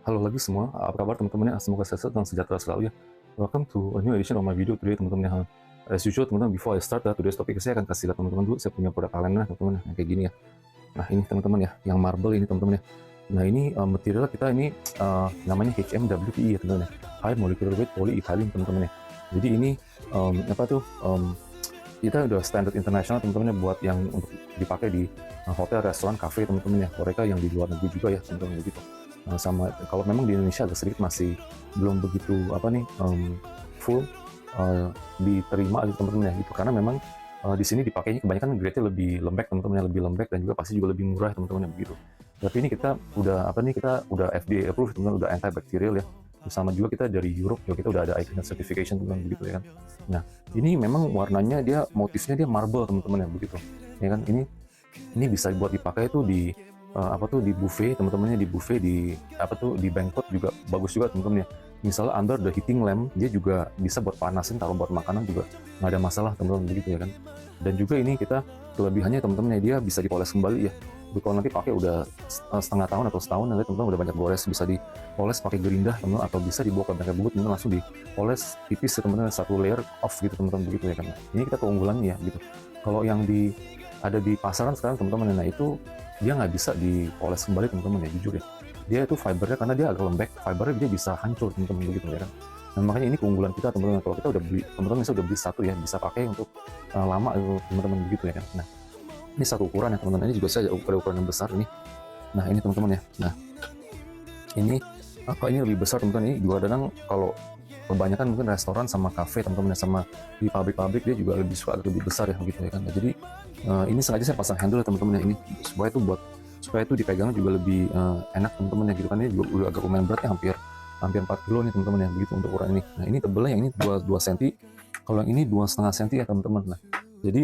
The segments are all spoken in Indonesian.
Halo lagi semua, apa kabar teman-teman ya? Semoga sehat dan sejahtera selalu ya. Welcome to a new edition of my video today teman-teman ya. As usual teman-teman, before I start today's topic, saya akan kasih lihat teman-teman dulu, saya punya produk kalender teman-teman yang kayak gini ya. Nah ini teman-teman ya, yang marble ini teman-teman ya. Nah ini material kita ini namanya HMWPE ya teman-teman ya. High Molecular Weight Polyethylene teman-teman ya. Jadi ini kita udah standar internasional teman-teman ya, buat yang untuk dipakai di hotel, restoran, cafe teman-teman ya. Mereka yang di luar negeri juga ya teman-teman begitu. Sama kalau memang di Indonesia agak sedikit masih belum begitu full diterima gitu teman-teman ya gitu, karena memang di sini dipakainya kebanyakan grade-nya lebih lembek teman-teman ya, lebih lembek dan juga pasti juga lebih murah teman-teman ya begitu. Tapi ini kita udah kita udah FDA approved teman-teman, udah antibacterial ya. Sama juga kita dari Europe juga, kita udah ada ICANN certification teman-teman begitu ya kan. Nah ini memang warnanya dia, motifnya dia marble teman-teman ya begitu ya kan. Ini bisa buat dipakai tuh di di buffet teman-temannya, di buffet, di di banquet juga bagus juga teman-teman ya. Misalnya under the heating lamp, dia juga bisa buat panasin, taruh buat makanan juga nggak ada masalah teman-teman begitu ya kan. Dan juga ini kita kelebihannya teman-teman ya, dia bisa dipoles kembali ya. Jadi kalau nanti pakai udah setengah tahun atau setahun, nanti teman-teman udah banyak gores, bisa dipoles pakai gerindah teman-teman, atau bisa dibawa ke bengkel bubut teman-teman, langsung dipoles tipis teman-teman, satu layer off gitu teman-teman begitu ya kan. Ini kita keunggulannya ya gitu. Kalau yang ada di pasaran sekarang teman-teman, nah itu dia nggak bisa dipoles kembali teman-teman ya, jujur ya. Dia itu fibernya, karena dia agak lembek, fibernya dia bisa hancur teman-teman begitu ya kan. Nah makanya ini keunggulan kita teman-teman, kalau kita udah beli, teman-teman bisa udah beli satu ya, bisa pakai untuk lama itu teman-teman begitu ya kan. Nah ini satu ukuran ya teman-teman, ini juga saya ada ukuran yang besar ini. Nah ini teman-teman ya, nah ini ini lebih besar teman-teman. Ini juga kadang kalau kebanyakan mungkin restoran sama kafe teman-teman, sama di pabrik-pabrik dia juga lebih suka agak lebih besar ya begitu ya kan. Nah, jadi ini sengaja saya pasang handle ya teman-teman ya, ini supaya itu dipegangnya juga lebih enak teman-teman ya gitu kan. Ini juga udah agak lumayan beratnya, hampir 4 kilo nih teman-teman ya begitu untuk ukuran ini. Nah ini tebelnya yang ini 2 cm, kalau yang ini 2,5 cm ya teman-teman. Nah jadi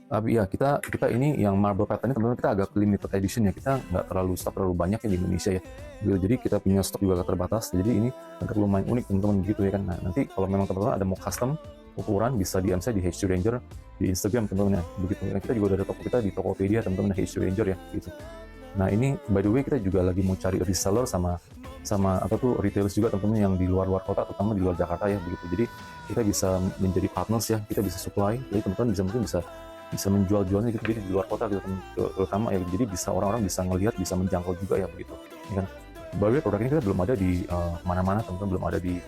tapi ya kita ini yang marble pattern ini teman-teman, kita agak limited edition ya, kita nggak terlalu stok terlalu banyak ya di Indonesia ya. Jadi kita punya stok juga agak terbatas, jadi ini agak lumayan unik teman-teman begitu ya kan. Nah nanti kalau memang teman-teman ada mau custom ukuran, bisa DM saya di H2 Ranger di Instagram teman-teman ya begitu. Nah, kita juga ada toko kita di Tokopedia teman-teman, H2 Ranger ya gitu. Nah ini by the way kita juga lagi mau cari reseller sama retailers juga teman-teman yang di luar kota, terutama di luar Jakarta ya begitu. Jadi kita bisa menjadi partners ya, kita bisa supply, jadi teman-teman bisa menjual-jualnya gitu, jadi di luar kota gitu terutama ya, jadi bisa orang-orang bisa ngelihat, bisa menjangkau juga ya begitu ya kan. By the way produk ini kita belum ada di mana-mana teman-teman, belum ada di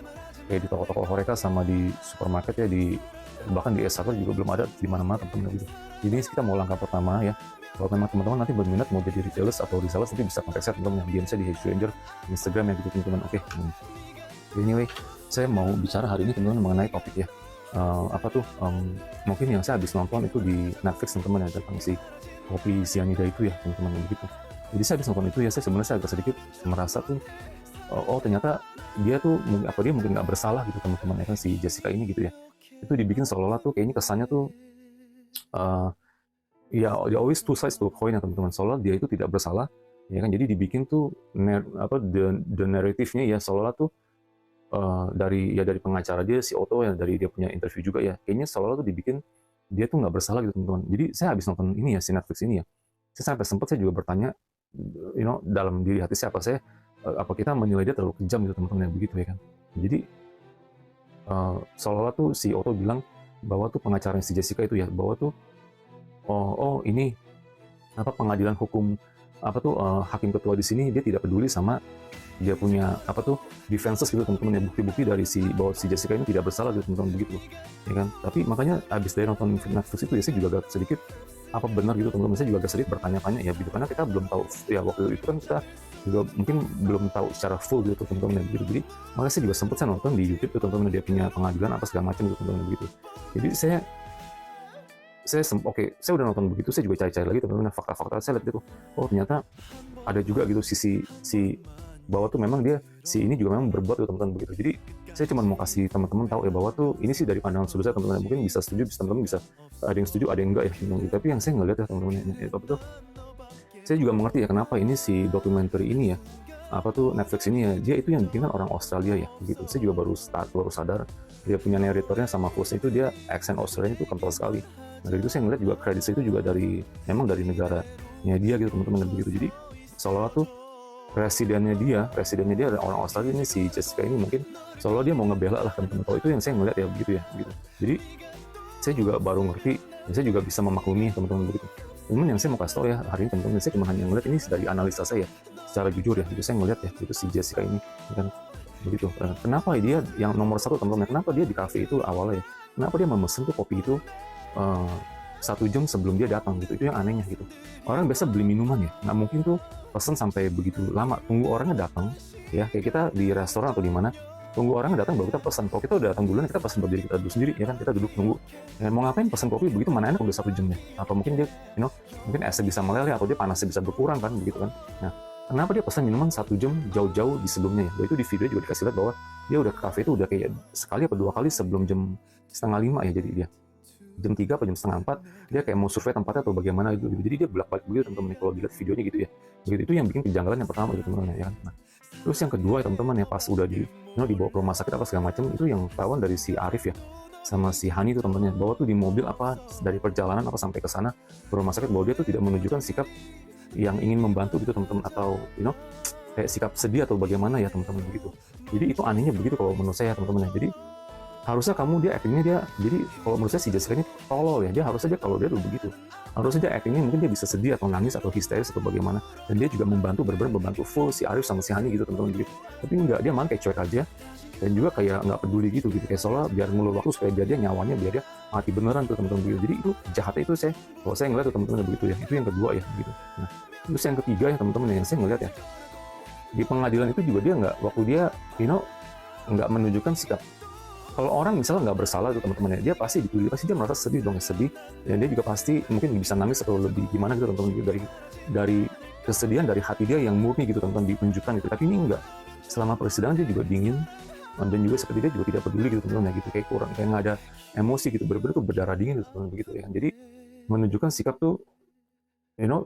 kayak di toko-toko Horeca sama di supermarket ya, bahkan di S1 juga belum ada di mana-mana teman-teman gitu. Jadi kita mau langkah pertama ya, kalau memang teman-teman nanti berminat mau jadi retailers atau resellers, nanti bisa kontak saya teman-teman, DM saya di H Ranger Instagram ya gitu teman-teman. Oke. Anyway, saya mau bicara hari ini teman-teman mengenai topik ya, mungkin yang saya habis nonton itu di Netflix teman-teman ya, tentang si kopi cyanida itu ya teman-teman begitu. Jadi saya habis nonton itu ya, saya sebenarnya agak sedikit merasa tuh, oh ternyata dia mungkin nggak bersalah gitu teman-teman ya kan, si Jessica ini gitu ya. Itu dibikin seolah-olah tuh kayaknya kesannya tuh ya dia always two sides to a coin ya teman-teman, seolah dia itu tidak bersalah ya kan. Jadi dibikin tuh the narrative-nya ya seolah-olah tuh dari pengacara dia, si Otto ya, dari dia punya interview juga ya, kayaknya seolah-olah tuh dibikin dia tuh nggak bersalah gitu teman-teman. Jadi saya habis nonton ini ya, si Netflix ini ya, saya sampai sempat saya juga bertanya, dalam diri hati saya, apa kita menilai dia terlalu kejam gitu teman-teman ya begitu ya kan. Jadi seolah-olah tuh si Otto bilang bahwa tuh pengacaranya si Jessica itu ya, bahwa tuh ini pengadilan hukum hakim ketua di sini dia tidak peduli sama dia punya defenses gitu teman-teman ya, bukti-bukti dari bahwa si Jessica ini tidak bersalah gitu teman-teman begitu ya kan. Tapi makanya habis dari nonton Netflix itu ya, saya juga agak sedikit apa benar gitu teman-teman, saya juga agak sedikit bertanya-tanya ya gitu, karena kita belum tahu ya, waktu itu kan kita juga mungkin belum tahu secara full gitu teman-teman ya begitu. Jadi makanya saya juga sempat saya nonton di YouTube tuh teman-teman, dia punya pengadilan apa segala macam gitu teman-teman begitu. Jadi saya udah nonton begitu, saya juga cari-cari lagi teman-teman fakta-fakta, saya lihat gitu, oh ternyata ada juga gitu sisi bahwa tuh memang si ini juga memang berbuat gitu teman-teman begitu. Jadi saya cuma mau kasih teman-teman tahu ya, bahwa tuh ini sih dari pandangan sudut saya teman-teman, mungkin bisa setuju, teman-teman bisa ada yang setuju, ada yang enggak ya teman-teman. Tapi yang saya ngeliat ya teman-teman saya juga mengerti ya kenapa ini si dokumenter ini ya, Netflix ini ya, dia itu yang bikin kan orang Australia ya gitu. Saya juga baru sadar dia punya narratornya sama hostnya itu, dia accent Australia itu kental sekali. Nah dari itu saya ngeliat juga kredit itu juga memang dari negaranya dia gitu teman-teman begitu. Jadi seolah-olah tuh presidennya dia adalah orang Australia ini, si Jessica ini mungkin seolah dia mau ngebela lah teman-teman. Kalau itu yang saya ngeliat ya begitu ya, gitu. Jadi saya juga baru ngerti, dan saya juga bisa memaklumi teman-teman begitu. Cuman yang saya mau kasih tau ya hari ini teman-teman, saya cuma hanya ngeliat ini dari analisa saya, secara jujur ya, itu saya ngeliat ya, itu si Jessica ini kan begitu. Kenapa dia yang nomor satu teman-teman? Kenapa dia di kafe itu awalnya? Kenapa dia memesan tuh kopi itu 1 jam sebelum dia datang gitu? Itu yang anehnya gitu. Orang biasa beli minuman ya, nggak mungkin tuh pesan sampai begitu lama. Tunggu orangnya datang ya, kayak kita di restoran atau di mana, tunggu orangnya datang baru kita pesan. Kalau kita udah datang duluan, kita pesan buat diri kita dulu sendiri ya kan, kita duduk tunggu. Ya, mau ngapain pesan kopi begitu, mana enak udah 1 jam ya? Apa mungkin dia, mungkin esnya bisa meleleh atau dia panasnya bisa berkurang kan begitu kan? Nah, kenapa dia pesan minuman 1 jam jauh-jauh di sebelumnya ya? Dan itu di video juga dikasih lihat bahwa dia udah ke kafe itu udah kayak sekali atau 2 kali sebelum jam 4:30 ya, jadi dia jam 3 atau jam 4:30 dia kayak mau survei tempatnya atau bagaimana gitu. Jadi dia bolak-balik begitu teman-teman kalau dilihat videonya gitu ya. Begitu, itu yang bikin kejanggalan yang pertama gitu teman-teman ya kan. Nah, terus yang kedua ya teman-teman ya, pas udah dibawa ke rumah sakit apa segala macam, itu yang ketahuan dari si Arif ya sama si Hani itu teman-teman, bahwa tuh di mobil apa dari perjalanan apa sampai ke sana ke rumah sakit, bahwa dia tuh tidak menunjukkan sikap yang ingin membantu gitu teman-teman, atau kayak sikap sedih atau bagaimana ya teman-teman begitu. Jadi itu anehnya begitu kalau menurut saya teman-teman ya. Jadi harusnya dia actingnya dia, jadi kalau menurut saya si Jessica ini tolol ya, dia harusnya kalau dia tuh begitu, harusnya dia actingnya mungkin dia bisa sedih atau nangis atau histeris atau bagaimana, dan dia juga benar-benar membantu full si Arif sama si Hani gitu teman-teman gitu. Tapi enggak, dia malah kayak cuek aja, dan juga kayak nggak peduli gitu kayak seolah biar ngulur waktu supaya biar dia nyawanya biar dia mati beneran tuh teman-teman begitu. Jadi itu jahatnya itu kalau saya ngeliat tuh teman-teman begitu ya. Itu yang kedua ya begitu. Nah, terus yang ketiga ya teman-teman yang saya ngeliat ya, di pengadilan itu juga dia nggak, waktu dia nggak menunjukkan sikap. Kalau orang misalnya nggak bersalah tuh teman-teman ya, dia pasti dia merasa sedih dong, sedih, dan dia juga pasti mungkin bisa nangis atau lebih gimana gitu teman-teman gitu, dari kesedihan dari hati dia yang murni gitu teman-teman ditunjukkan gitu. Tapi ini enggak, selama persidangan dia juga dingin, dan juga seperti dia juga tidak peduli gitu teman-teman ya gitu, kayak kurang, kayak nggak ada emosi gitu, bener-bener tuh berdarah dingin gitu teman-teman begitu ya. Jadi menunjukkan sikap tuh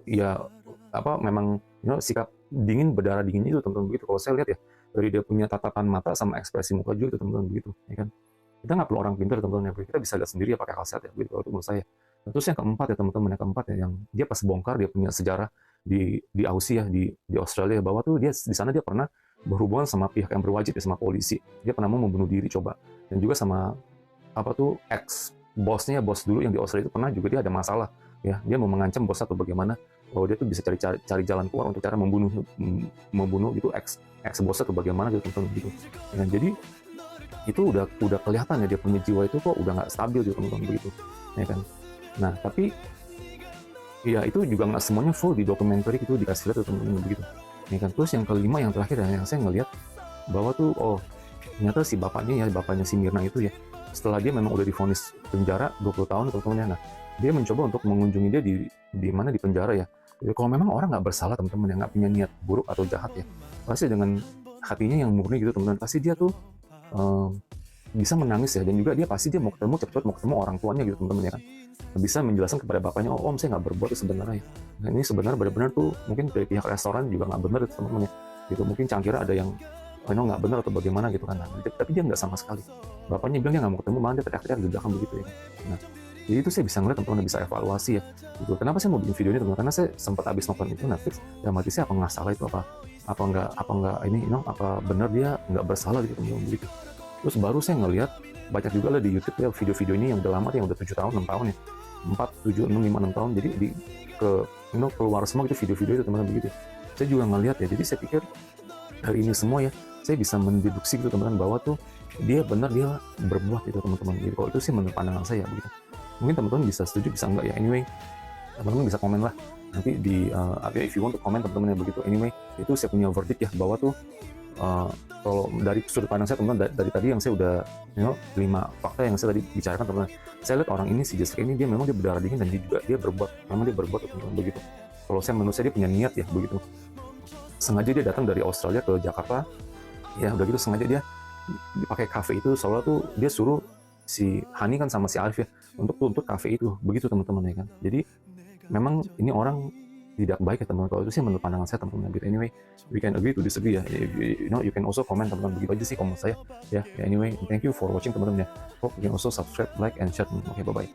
ya apa, memang sikap dingin, berdarah dinginnya itu teman-teman begitu. Kalau saya lihat ya dari dia punya tatapan mata sama ekspresi muka juga teman-teman begitu ya kan. Kita nggak perlu orang pintar teman-teman ya, kita bisa lihat sendiri ya pakai akal sehat ya begitu, kalau itu menurut saya. Terus yang keempat ya teman-teman, yang keempat ya, yang dia pas bongkar dia punya sejarah di Aussie ya, di Australia, bahwa tuh dia di sana dia pernah berhubungan sama pihak yang berwajib ya, sama polisi. Dia pernah mau membunuh diri coba, dan juga sama apa tuh ex bosnya, bos dulu yang di Australia itu pernah juga dia ada masalah ya, dia mau mengancam bos atau bagaimana, bahwa dia tuh bisa cari jalan keluar untuk cara membunuh gitu ex bos atau bagaimana gitu teman-teman gitu. Dan jadi itu udah kelihatan ya dia punya jiwa itu kok udah nggak stabil gitu teman-teman begitu ya kan. Nah tapi ya itu juga nggak semuanya full di dokumenter itu dikasih lihat teman-teman begitu ya kan. Terus yang kelima yang terakhir yang saya ngelihat bahwa tuh ternyata si bapaknya si Mirna itu ya, setelah dia memang udah divonis penjara 20 tahun teman-teman ya, nah dia mencoba untuk mengunjungi dia di mana, di penjara ya. Jadi kalau memang orang nggak bersalah teman-teman yang nggak punya niat buruk atau jahat ya, pasti dengan hatinya yang murni gitu teman-teman, pasti dia tuh bisa menangis ya, dan juga dia pasti dia mau ketemu orang tuanya gitu teman-teman ya kan, bisa menjelaskan kepada bapaknya, om saya nggak berbuat itu sebenarnya ya. Nah, ini sebenarnya benar-benar tuh mungkin dari pihak restoran juga nggak benar itu teman-teman ya gitu, mungkin cangkira ada yang nggak benar atau bagaimana gitu kan. Nah, tapi dia nggak sama sekali, bapaknya bilang dia nggak mau ketemu, malah dia teriak-teriak di belakang begitu ya. Nah jadi itu saya bisa ngeliat teman-teman, bisa evaluasi ya gitu. Kenapa saya mau bikin video ini teman-teman, karena saya sempat habis nonton itu Netflix, dan mati saya apa nggak salah itu, apa nggak ini apa benar dia nggak bersalah gitu teman-teman begitu. Terus baru saya ngelihat banyak juga lah di YouTube ya video-video ini yang udah lama, yang udah 7 tahun 6 tahun ya, 4 7 6 5 6 tahun, jadi keluar semua gitu video-video itu teman-teman begitu. Saya juga ngelihat ya, jadi saya pikir dari ini semua ya saya bisa mendeduksi gitu teman-teman, bahwa tuh dia benar dia berbuat itu teman-teman gitu. Kalau itu sih menurut pandangan saya begitu. Mungkin teman-teman bisa setuju bisa enggak ya, anyway teman-teman bisa komen lah nanti di if you want to komen teman-teman ya begitu. Anyway itu saya punya verdict ya, bahwa tuh kalau dari sudut pandang saya teman-teman, dari tadi yang saya udah 5 fakta yang saya tadi bicarakan teman-teman, saya lihat orang ini si Jessica ini dia memang dia berdarah dingin, dan dia berbuat teman-teman begitu. Kalau saya menurut saya dia punya niat ya begitu, sengaja dia datang dari Australia ke Jakarta ya, udah gitu sengaja dia dipakai kafe itu, soalnya tuh dia suruh si Hani kan sama si Arif ya untuk tuntut kafe itu begitu teman-teman ya kan. Jadi memang ini orang tidak baik ya teman-teman. Kalau itu sih menurut pandangan saya teman-teman. But anyway, we can agree to disagree ya. You can also comment teman-teman, begitu aja sih komen saya ya. Anyway, thank you for watching teman-teman ya. Hope you can also subscribe, like, and share. Oke, bye bye.